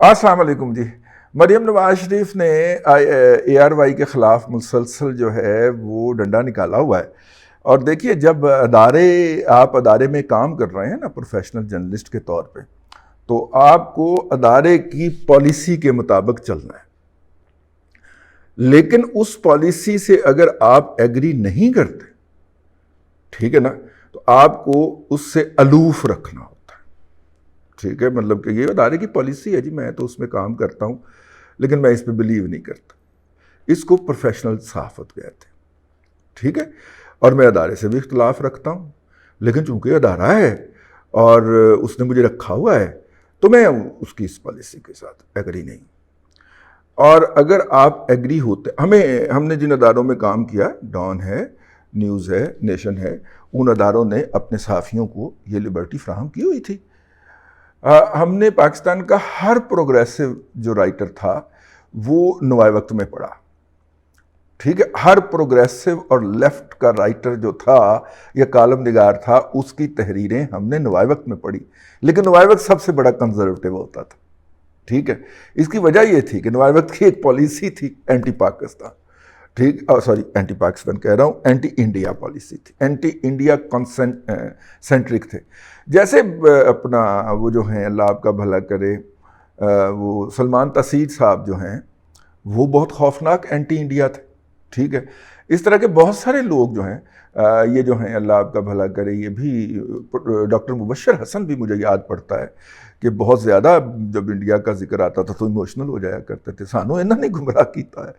السلام علیکم جی۔ مریم نواز شریف نے اے آر وائی کے خلاف مسلسل جو ہے وہ ڈنڈا نکالا ہوا ہے، اور دیکھیے جب آپ ادارے میں کام کر رہے ہیں نا پروفیشنل جرنلسٹ کے طور پہ، تو آپ کو ادارے کی پالیسی کے مطابق چلنا ہے، لیکن اس پالیسی سے اگر آپ ایگری نہیں کرتے، ٹھیک ہے نا، تو آپ کو اس سے الوف رکھنا ہوتا ہے، ٹھیک ہے۔ مطلب کہ یہ ادارے کی پالیسی ہے جی، میں تو اس میں کام کرتا ہوں لیکن میں اس پہ بلیو نہیں کرتا، اس کو پروفیشنل صحافت کہتے ہیں، ٹھیک ہے۔ اور میں ادارے سے بھی اختلاف رکھتا ہوں، لیکن چونکہ ادارہ ہے اور اس نے مجھے رکھا ہوا ہے تو میں اس کی اس پالیسی کے ساتھ ایگری نہیں۔ اور اگر آپ ایگری ہوتے، ہم نے جن اداروں میں کام کیا، ڈان ہے، نیوز ہے، نیشن ہے، ان اداروں نے اپنے صحافیوں کو یہ لبرٹی فراہم کی ہوئی تھی۔ ہم نے پاکستان کا ہر پروگریسو جو رائٹر تھا وہ نوائے وقت میں پڑھا، ٹھیک ہے۔ ہر پروگریسو اور لیفٹ کا رائٹر جو تھا یا کالم نگار تھا، اس کی تحریریں ہم نے نوائے وقت میں پڑھی، لیکن نوائے وقت سب سے بڑا کنزرویٹو ہوتا تھا، ٹھیک ہے۔ اس کی وجہ یہ تھی کہ نوائے وقت کی ایک پالیسی تھی اینٹی پاکستان، ٹھیک، سوری اینٹی پاکستان کہہ رہا ہوں، اینٹی انڈیا پالیسی تھی، اینٹی انڈیا سینٹرک تھے۔ جیسے اپنا وہ جو ہیں، اللہ آپ کا بھلا کرے، وہ سلمان تسید صاحب جو ہیں، وہ بہت خوفناک اینٹی انڈیا تھے، ٹھیک ہے۔ اس طرح کے بہت سارے لوگ جو ہیں، یہ جو ہیں، اللہ آپ کا بھلا کرے، یہ بھی ڈاکٹر مبشر حسن بھی مجھے یاد پڑتا ہے کہ بہت زیادہ جب انڈیا کا ذکر آتا تھا تو ایموشنل ہو جایا کرتے تھے، سانو انہوں نے گمراہ کیتا ہے۔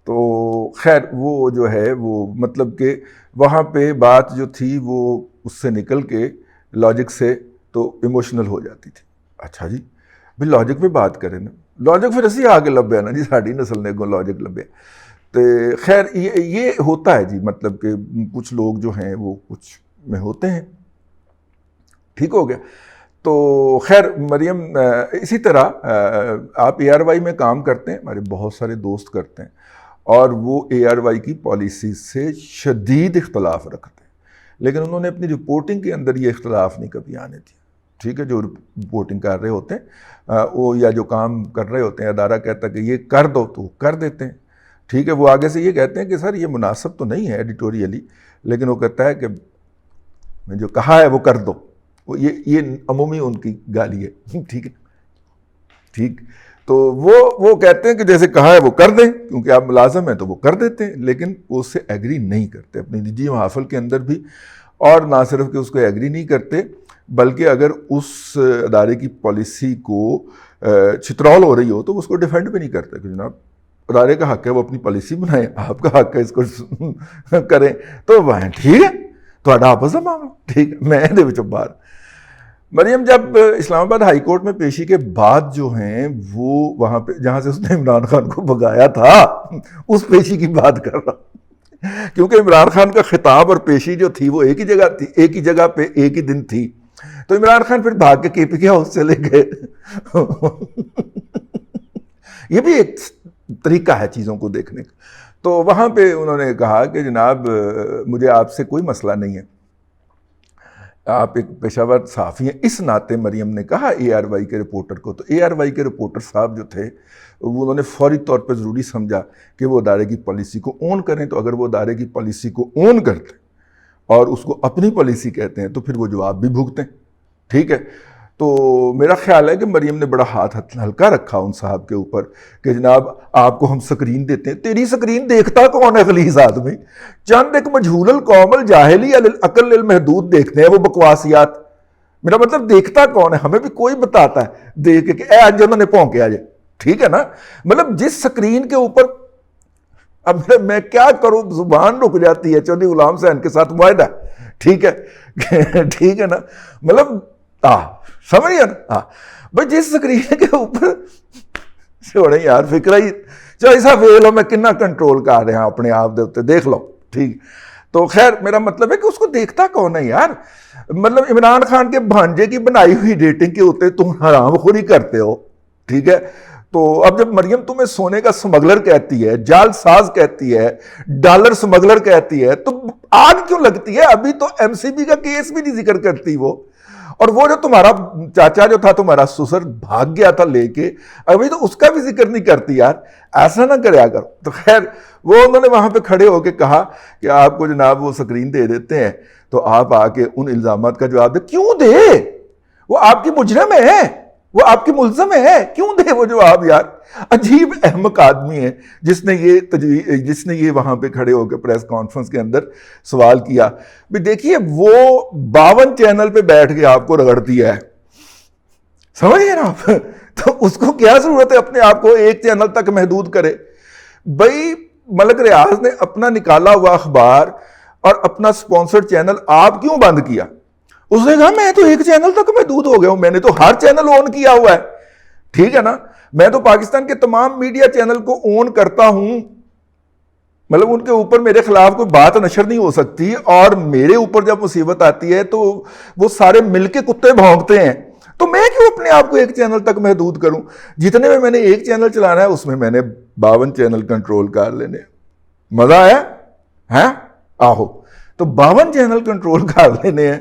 تو خیر وہ جو ہے وہ مطلب کہ وہاں پہ بات جو تھی وہ اس سے نکل کے لاجک سے تو ایموشنل ہو جاتی تھی۔ اچھا جی، بھی لاجک پہ بات کریں نا، لاجک پھر اسی آگے لبے نا جی، ساڑی نسل نے کو لاجک لبے۔ تو خیر یہ ہوتا ہے جی، مطلب کہ کچھ لوگ جو ہیں وہ کچھ میں ہوتے ہیں، ٹھیک ہو گیا۔ تو خیر مریم، اسی طرح آپ اے آر وائی میں کام کرتے ہیں، ہمارے بہت سارے دوست کرتے ہیں، اور وہ اے آر وائی کی پالیسی سے شدید اختلاف رکھتے ہیں، لیکن انہوں نے اپنی رپورٹنگ کے اندر یہ اختلاف نہیں کبھی آنے دیا، ٹھیک ہے۔ جو رپورٹنگ کر رہے ہوتے ہیں وہ یا جو کام کر رہے ہوتے ہیں، ادارہ کہتا ہے کہ یہ کر دو تو وہ کر دیتے ہیں، ٹھیک ہے۔ وہ آگے سے یہ کہتے ہیں کہ سر یہ مناسب تو نہیں ہے ایڈیٹوریلی، لیکن وہ کہتا ہے کہ میں جو کہا ہے وہ کر دو، یہ عمومی ان کی گالی ہے، ٹھیک ہے، ٹھیک۔ تو وہ کہتے ہیں کہ جیسے کہا ہے وہ کر دیں، کیونکہ آپ ملازم ہیں تو وہ کر دیتے ہیں، لیکن وہ اس سے ایگری نہیں کرتے اپنی نجی محافل کے اندر بھی، اور نہ صرف کہ اس کو ایگری نہیں کرتے، بلکہ اگر اس ادارے کی پالیسی کو چترول ہو رہی ہو تو اس کو ڈیفینڈ بھی نہیں کرتے کہ جناب ادارے کا حق ہے وہ اپنی پالیسی بنائیں، آپ کا حق ہے اس کو کریں، تو وہ ٹھیک ہے، تو آپس کا معاملہ، ٹھیک ہے، میں دے وچوں باہر۔ مریم جب اسلام آباد ہائی کورٹ میں پیشی کے بعد جو ہیں وہ وہاں پہ جہاں سے اس نے عمران خان کو بھگایا تھا، اس پیشی کی بات کر رہا ہوں، کیونکہ عمران خان کا خطاب اور پیشی جو تھی وہ ایک ہی جگہ تھی، ایک ہی جگہ پہ ایک ہی دن تھی، تو عمران خان پھر بھاگ کے KPK ہاؤس چلے گئے۔ یہ بھی ایک طریقہ ہے چیزوں کو دیکھنے کا۔ تو وہاں پہ انہوں نے کہا کہ جناب مجھے آپ سے کوئی مسئلہ نہیں ہے، آپ ایک پیشہ ور صحافی ہیں، اس ناطے مریم نے کہا اے آر وائی کے رپورٹر کو، تو اے آر وائی کے رپورٹر صاحب جو تھے وہ انہوں نے فوری طور پہ ضروری سمجھا کہ وہ ادارے کی پالیسی کو اون کریں، تو اگر وہ ادارے کی پالیسی کو اون کرتے اور اس کو اپنی پالیسی کہتے ہیں تو پھر وہ جواب بھی بھگتیں، ٹھیک ہے۔ تو میرا خیال ہے کہ مریم نے بڑا ہاتھ ہلکا رکھا ان صاحب کے اوپر کہ جناب آپ کو ہم سکرین دیتے ہیں، تیری سکرین دیکھتا کون ہے غلیظ آدمی، چند ایک مجہول القوم الجاہلی العقل المحدود دیکھتے ہیں وہ بکواسیات، میرا مطلب دیکھتا کون ہے، ہمیں بھی کوئی بتاتا ہے دیکھ کے اے آج انہوں نے پونکے آجے، ٹھیک ہے نا۔ مطلب جس سکرین کے اوپر، اب میں کیا کروں، زبان رک جاتی ہے، چودھری غلام حسین کے ساتھ معاہدہ، ٹھیک ہے، ٹھیک ہے نا، مطلب سمجھے نا، بھائی جس سکرین کے اوپر چھوڑیں یار، فکرہ ہی ایسا فیل ہو، میں کنا کنٹرول کر رہا ہوں اپنے آپ دے ہوتے، دیکھ لو، ٹھیک۔ تو خیر میرا مطلب ہے کہ اس کو دیکھتا کون ہے یار، مطلب عمران خان کے بھانجے کی بنائی ہوئی ڈیٹنگ کے ہوتے تم حرام خوری کرتے ہو، ٹھیک ہے۔ تو اب جب مریم تمہیں سونے کا سمگلر کہتی ہے، جال ساز کہتی ہے، ڈالر سمگلر کہتی ہے، تو آگ کیوں لگتی ہے؟ ابھی تو MCB کا کیس بھی نہیں ذکر کرتی وہ، اور وہ جو تمہارا چاچا جو تھا تمہارا سسر بھاگ گیا تھا لے کے، ابھی تو اس کا بھی ذکر نہیں کرتی یار، ایسا نہ کریا کرو۔ تو خیر وہ انہوں نے وہاں پہ کھڑے ہو کے کہا کہ آپ کو جناب وہ سکرین دے دیتے ہیں، تو آپ آ کے ان الزامات کا جواب دے۔ کیوں دے؟ وہ آپ کی مجرم ہے، وہ آپ کی ملزم ہے، کیوں دے وہ جواب یار؟ عجیب احمق آدمی ہے جس نے یہ وہاں پہ کھڑے ہو کے پریس کانفرنس کے اندر سوال کیا۔ بھی دیکھیے وہ 52 چینل پہ بیٹھ کے آپ کو رگڑ دیا ہے، سمجھ گئے نا آپ؟ تو اس کو کیا ضرورت ہے اپنے آپ کو ایک چینل تک محدود کرے؟ بھائی ملک ریاض نے اپنا نکالا ہوا اخبار اور اپنا سپانسرڈ چینل آپ کیوں بند کیا؟ اس نے کہا میں تو ایک چینل تک محدود ہو گیا ہوں، میں نے تو ہر چینل آن کیا ہوا ہے، ٹھیک ہے نا، میں تو پاکستان کے تمام میڈیا چینل کو آن کرتا ہوں، مطلب ان کے اوپر میرے خلاف کوئی بات نشر نہیں ہو سکتی، اور میرے اوپر جب مصیبت آتی ہے تو وہ سارے مل کے کتے بھونکتے ہیں، تو میں کیوں اپنے آپ کو ایک چینل تک محدود کروں؟ جتنے میں نے ایک چینل چلانا ہے اس میں میں نے 52 چینل کنٹرول کر لینے۔ مزہ آیا ہے؟ آہو، تو 52 چینل کنٹرول کر لینے ہیں۔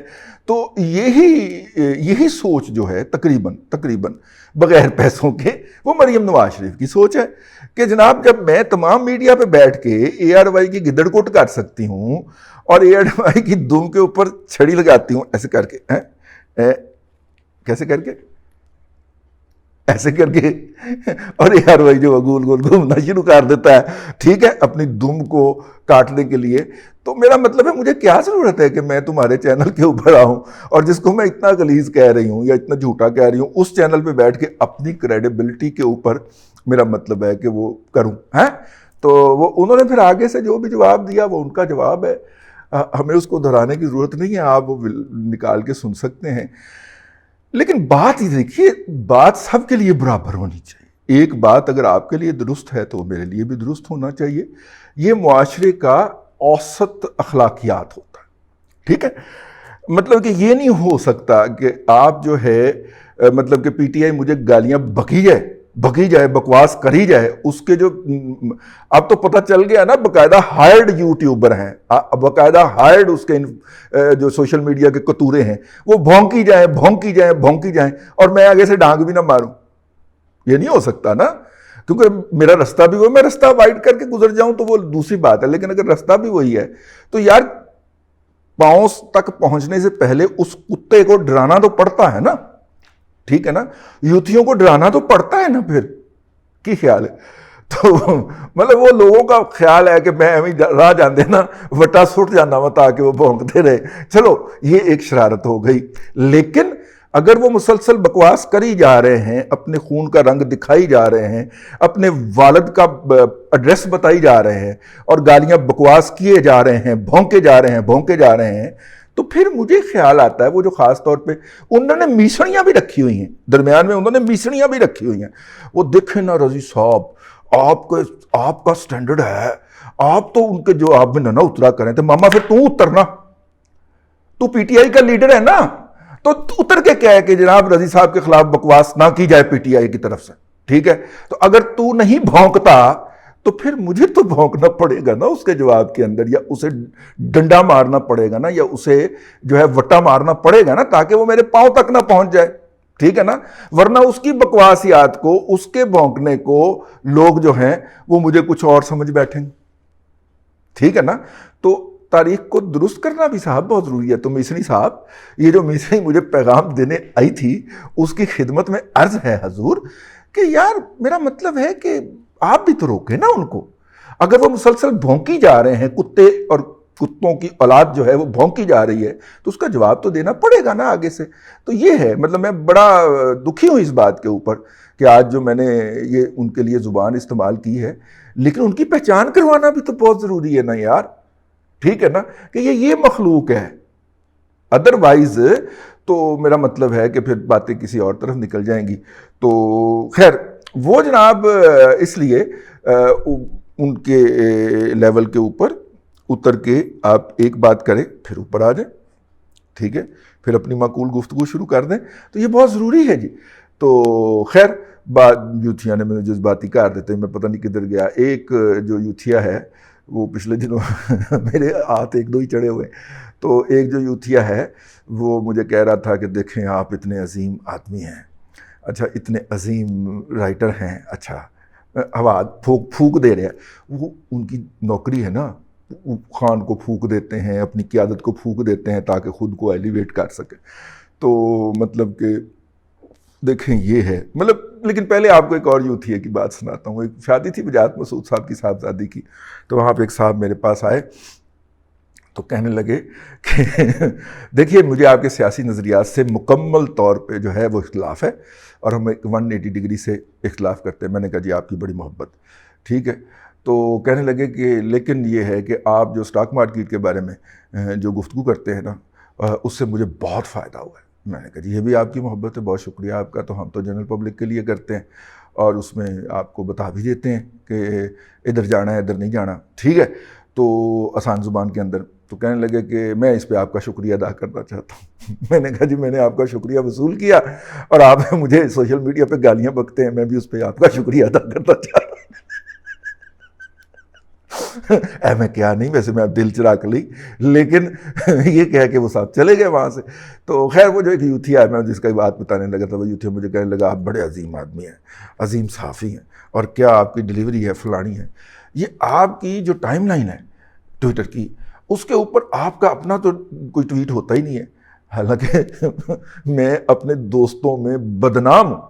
تو یہی سوچ جو ہے تقریباً بغیر پیسوں کے وہ مریم نواز شریف کی سوچ ہے کہ جناب جب میں تمام میڈیا پہ بیٹھ کے اے آر وائی کی گدڑ کوٹ کر سکتی ہوں اور اے آر وائی کی دم کے اوپر چھڑی لگاتی ہوں ایسے کر کے، کیسے کر کے، ایسے کر کے، اور اے آر وائی جو گول گول گھومنا شروع کر دیتا ہے، ٹھیک ہے، اپنی دم کو کاٹنے کے لیے، تو میرا مطلب ہے مجھے کیا ضرورت ہے کہ میں تمہارے چینل کے اوپر آؤں اور جس کو میں اتنا غلیظ کہہ رہی ہوں یا اتنا جھوٹا کہہ رہی ہوں اس چینل پہ بیٹھ کے اپنی کریڈیبلٹی کے اوپر میرا مطلب ہے کہ وہ کروں، ہیں؟ تو وہ انہوں نے پھر آگے سے جو بھی جواب دیا وہ ان کا جواب ہے، ہمیں اس کو دہرانے کی ضرورت نہیں ہے، آپ وہ نکال کے سن سکتے ہیں۔ لیکن بات ہی دیکھیے، بات سب کے لیے برابر ہونی چاہیے، ایک بات اگر آپ کے لیے درست ہے تو میرے لیے بھی درست ہونا چاہیے، یہ معاشرے کا اوسط اخلاقیات ہوتا ہے، ٹھیک ہے؟ مطلب کہ یہ نہیں ہو سکتا کہ آپ جو ہے مطلب کہ پی ٹی آئی مجھے گالیاں بکی جائے بکواس کری جائے، اس کے جو اب تو پتہ چل گیا نا باقاعدہ ہائرڈ یوٹیوبر ہیں، باقاعدہ ہائرڈ اس کے جو سوشل میڈیا کے کتورے ہیں، وہ بھونکی جائیں اور میں آگے سے ڈانگ بھی نہ ماروں، یہ نہیں ہو سکتا نا، کیونکہ میرا رستہ بھی وہ، میں رستہ وائڈ کر کے گزر جاؤں تو وہ دوسری بات ہے، لیکن اگر رستہ بھی وہی ہے تو یار پاؤں تک پہنچنے سے پہلے اس کتے کو ڈرانا تو پڑتا ہے نا، ٹھیک ہے نا، یوتھیوں کو ڈرانا تو پڑتا ہے نا، پھر کی خیال ہے؟ تو مطلب وہ لوگوں کا خیال ہے کہ میں راہ جان دینا وٹا سٹ جانا وا تاکہ وہ بھونکتے رہے، چلو یہ ایک شرارت ہو گئی، لیکن اگر وہ مسلسل بکواس کری جا رہے ہیں، اپنے خون کا رنگ دکھائی جا رہے ہیں، اپنے والد کا ایڈریس بتائی جا رہے ہیں اور گالیاں بکواس کیے جا رہے ہیں، بھونکے جا رہے ہیں، تو پھر مجھے خیال آتا ہے وہ جو خاص طور پہ انہوں نے میسڑیاں بھی رکھی ہوئی ہیں درمیان میں، انہوں نے میسڑیاں بھی رکھی ہوئی ہیں، وہ دیکھیں نا رضی صاحب آپ کا سٹینڈرڈ ہے، آپ تو ان کے جو آپ میں نہ اترا کریں تو ماما پھر تو اترنا، تو پی ٹی آئی کا لیڈر ہے نا، تو اتر کے کیا ہے کہ جناب رضی صاحب کے خلاف بکواس نہ کی جائے پی ٹی آئی کی طرف سے، ٹھیک ہے؟ تو اگر تو نہیں بھونکتا تو پھر مجھے تو بھونکنا پڑے گا نا اس کے جواب کے اندر، یا اسے ڈنڈا مارنا پڑے گا نا، یا اسے جو ہے وٹا مارنا پڑے گا نا، تاکہ وہ میرے پاؤں تک نہ پہنچ جائے، ٹھیک ہے نا؟ ورنہ اس کی بکواسیات کو، اس کے بھونکنے کو لوگ جو ہیں وہ مجھے کچھ اور سمجھ بیٹھیں گے، ٹھیک ہے نا؟ تو تاریخ کو درست کرنا بھی صاحب بہت ضروری ہے۔ تو میسری صاحب، یہ جو میسری مجھے پیغام دینے آئی تھی اس کی خدمت میں عرض ہے حضور کہ یار میرا مطلب ہے کہ آپ بھی تو روکیں نا ان کو، اگر وہ مسلسل بھونکی جا رہے ہیں، کتے اور کتوں کی اولاد جو ہے وہ بھونکی جا رہی ہے، تو اس کا جواب تو دینا پڑے گا نا آگے سے۔ تو یہ ہے، مطلب میں بڑا دکھی ہوں اس بات کے اوپر کہ آج جو میں نے یہ ان کے لیے زبان استعمال کی ہے، لیکن ان کی پہچان کروانا بھی تو بہت ضروری ہے نا یار، ٹھیک ہے نا، کہ یہ مخلوق ہے، ادروائز تو میرا مطلب ہے کہ پھر باتیں کسی اور طرف نکل جائیں گی۔ تو خیر وہ جناب اس لیے ان کے لیول کے اوپر اتر کے آپ ایک بات کریں پھر اوپر آ جائیں، ٹھیک ہے، پھر اپنی معقول گفتگو شروع کر دیں، تو یہ بہت ضروری ہے جی۔ تو خیر بات یوتھیا نے مجھے جذباتی کر دیتے ہیں، میں پتہ نہیں کدھر گیا، ایک جو یوتھیا ہے وہ پچھلے دنوں میرے ہاتھ ایک دو ہی چڑھے ہوئے، تو ایک جو یوتھیا ہے وہ مجھے کہہ رہا تھا کہ دیکھیں آپ اتنے عظیم آدمی ہیں، اچھا اتنے عظیم رائٹر ہیں، اچھا ہوا پھونک دے رہے ہیں، وہ ان کی نوکری ہے نا، وہ خان کو پھونک دیتے ہیں، اپنی قیادت کو پھونک دیتے ہیں تاکہ خود کو ایلیویٹ کر سکے. تو مطلب کہ دیکھیں یہ ہے مطلب. لیکن پہلے آپ کو ایک اور یوتھیا کی بات سناتا ہوں. ایک شادی تھی بجات مسعود صاحب کی صاحبزادی کی، تو وہاں پہ ایک صاحب میرے پاس آئے تو کہنے لگے کہ دیکھیے مجھے آپ کے سیاسی نظریات سے مکمل طور پہ جو ہے وہ اختلاف ہے، اور ہم 180 ڈگری سے اختلاف کرتے ہیں. میں نے کہا جی آپ کی بڑی محبت، ٹھیک ہے. تو کہنے لگے کہ لیکن یہ ہے کہ آپ جو اسٹاک مارکیٹ کے بارے میں جو گفتگو کرتے ہیں نا، اس سے مجھے بہت فائدہ ہوا ہے. میں نے کہا جی یہ بھی آپ کی محبت ہے، بہت شکریہ آپ کا. تو ہم تو جنرل پبلک کے لیے کرتے ہیں اور اس میں آپ کو بتا بھی دیتے ہیں کہ ادھر جانا ہے ادھر نہیں جانا، ٹھیک ہے. تو آسان زبان کے اندر. تو کہنے لگے کہ میں اس پہ آپ کا شکریہ ادا کرنا چاہتا ہوں. میں نے کہا جی میں نے آپ کا شکریہ وصول کیا اور آپ مجھے سوشل میڈیا پہ گالیاں بکتے ہیں، میں بھی اس پہ آپ کا شکریہ ادا کرنا چاہتا ہوں. میں کیا نہیں، ویسے میں اب دل چرا کر لی، لیکن یہ کہہ کے وہ صاحب چلے گئے وہاں سے. تو خیر وہ جو ایک یوتھیا ہے، میں جس کا بات بتانے لگا تھا، وہ یوتھیا مجھے کہنے لگا آپ بڑے عظیم آدمی ہیں، عظیم صحافی ہیں، اور کیا آپ کی ڈیلیوری ہے فلانی ہے. یہ آپ کی جو ٹائم لائن ہے ٹویٹر کی، اس کے اوپر آپ کا اپنا تو کوئی ٹویٹ ہوتا ہی نہیں ہے. حالانکہ میں اپنے دوستوں میں بدنام ہوں،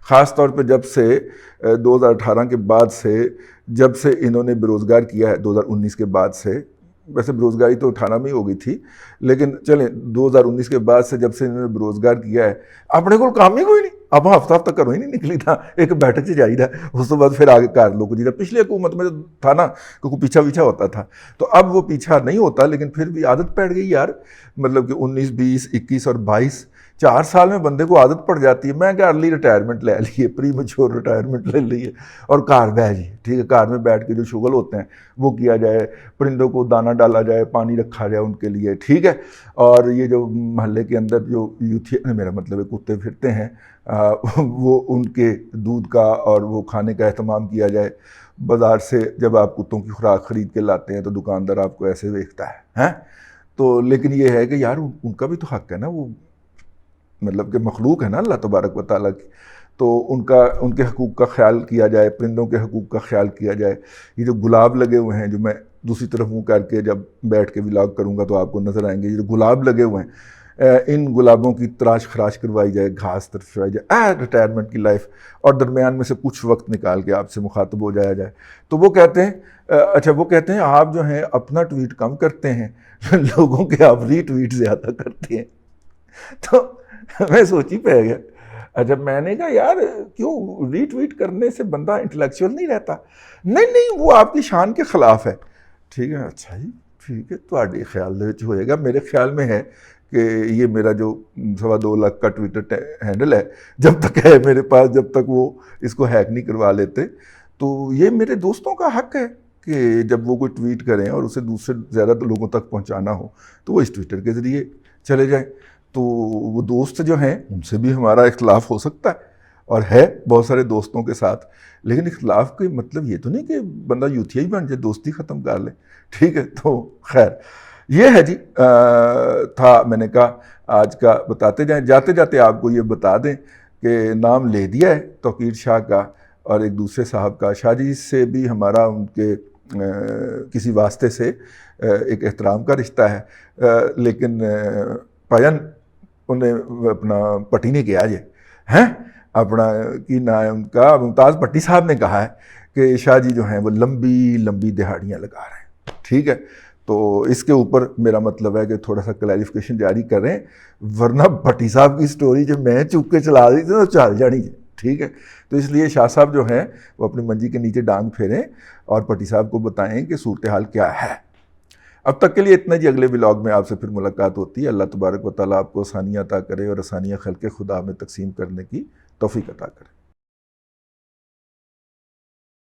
خاص طور پہ جب سے 2018 کے بعد سے، جب سے انہوں نے بےروزگار کیا ہے 2019 کے بعد سے. ویسے بےروزگاری تو 18 میں ہی ہو گئی تھی، لیکن چلیں 2019 کے بعد سے جب سے انہوں نے بےروزگار کیا ہے، اپنے کو کام ہی کوئی نہیں. اب ہفتہ ہفتہ کرو ہی نہیں نکلی تھا، ایک بیٹھک سے جائیدہ، اس کے بعد پھر آگے کار لو کچھ. پچھلی حکومت میں تھا نا کہ کوئی پیچھا پیچھا ہوتا تھا، تو اب وہ پیچھا نہیں ہوتا، لیکن پھر بھی عادت پڑ گئی یار. مطلب کہ 19 20 21 اور 22 4 سال میں بندے کو عادت پڑ جاتی ہے. میں کیا ارلی ریٹائرمنٹ لے لیے، پری میچور ریٹائرمنٹ لے لیے اور کار بہ جی، ٹھیک ہے. کار میں بیٹھ کے جو شغل ہوتے ہیں وہ کیا جائے، پرندوں کو دانہ ڈالا جائے، پانی رکھا جائے ان کے لیے، ٹھیک ہے. اور یہ جو محلے کے اندر جو یوتھیا، میرا مطلب ہے کتے پھرتے ہیں، وہ ان کے دودھ کا اور وہ کھانے کا اہتمام کیا جائے. بازار سے جب آپ کتوں کی خوراک خرید کے لاتے ہیں تو دکاندار آپ کو ایسے دیکھتا ہے. تو لیکن یہ ہے کہ یار ان کا بھی تو حق ہے نا، وہ مطلب کہ مخلوق ہے نا اللہ تبارک و تعالیٰ کی، تو ان کے حقوق کا خیال کیا جائے، پرندوں کے حقوق کا خیال کیا جائے. یہ جو گلاب لگے ہوئے ہیں، جو میں دوسری طرف منہ کر کے جب بیٹھ کے ولاگ کروں گا تو آپ کو نظر آئیں گے، یہ جو گلاب لگے ہوئے ہیں، ان گلابوں کی تراش خراش کروائی جائے، گھاس ترشوائی جائے، ریٹائرمنٹ کی لائف، اور درمیان میں سے کچھ وقت نکال کے آپ سے مخاطب ہو جایا جائے. تو وہ کہتے ہیں اچھا وہ کہتے ہیں آپ جو ہیں اپنا ٹویٹ کم کرتے ہیں، لوگوں کے آپ ری ٹویٹ زیادہ کرتے ہیں. تو میں سوچ ہی پہ گیا. اچھا میں نے کہا یار کیوں ری ٹویٹ کرنے سے بندہ انٹلیکچوئل نہیں رہتا؟ نہیں وہ آپ کی شان کے خلاف ہے. ٹھیک ہے، اچھا جی ٹھیک ہے، تھوڑے خیال ہوئے گا. میرے خیال میں ہے کہ یہ میرا جو 2.25 لاکھ کا ٹویٹر ہینڈل ہے، جب تک ہے میرے پاس، جب تک وہ اس کو ہیک نہیں کروا لیتے، تو یہ میرے دوستوں کا حق ہے کہ جب وہ کوئی ٹویٹ کریں اور اسے دوسرے زیادہ لوگوں تک پہنچانا ہو تو وہ اس ٹویٹر کے ذریعے چلے جائیں. تو وہ دوست جو ہیں ان سے بھی ہمارا اختلاف ہو سکتا ہے، اور ہے بہت سارے دوستوں کے ساتھ، لیکن اختلاف کا مطلب یہ تو نہیں کہ بندہ یوتھیا ہی بن جائے، دوستی ختم کر لے. ٹھیک ہے، تو خیر یہ ہے جی. تھا میں نے کہا آج کا بتاتے جائیں. جاتے جاتے آپ کو یہ بتا دیں کہ نام لے دیا ہے توقیر شاہ کا اور ایک دوسرے صاحب کا. شاہ جی سے بھی ہمارا ان کے کسی واسطے سے ایک احترام کا رشتہ ہے، لیکن پائن انہیں اپنا پٹی نے کیا ہیں اپنا کی نا ہے ان کا، ممتاز پٹی صاحب نے کہا ہے کہ شاہ جی جو ہیں وہ لمبی لمبی دہاڑیاں لگا رہے ہیں. ٹھیک ہے، تو اس کے اوپر میرا مطلب ہے کہ تھوڑا سا کلیریفیکیشن جاری کریں، ورنہ بھٹی صاحب کی سٹوری جو میں چپ کے چلا رہی تھی تو چل جانی ہے. ٹھیک ہے، تو اس لیے شاہ صاحب جو ہیں وہ اپنی منجی کے نیچے ڈانگ پھیریں اور بھٹی صاحب کو بتائیں کہ صورتحال کیا ہے. اب تک کے لیے اتنا جی. اگلے ولاگ میں آپ سے پھر ملاقات ہوتی ہے. اللہ تبارک و تعالیٰ آپ کو آسانیاں عطا کرے اور آسانیاں خلق خدا میں تقسیم کرنے کی توفیق عطا کرے.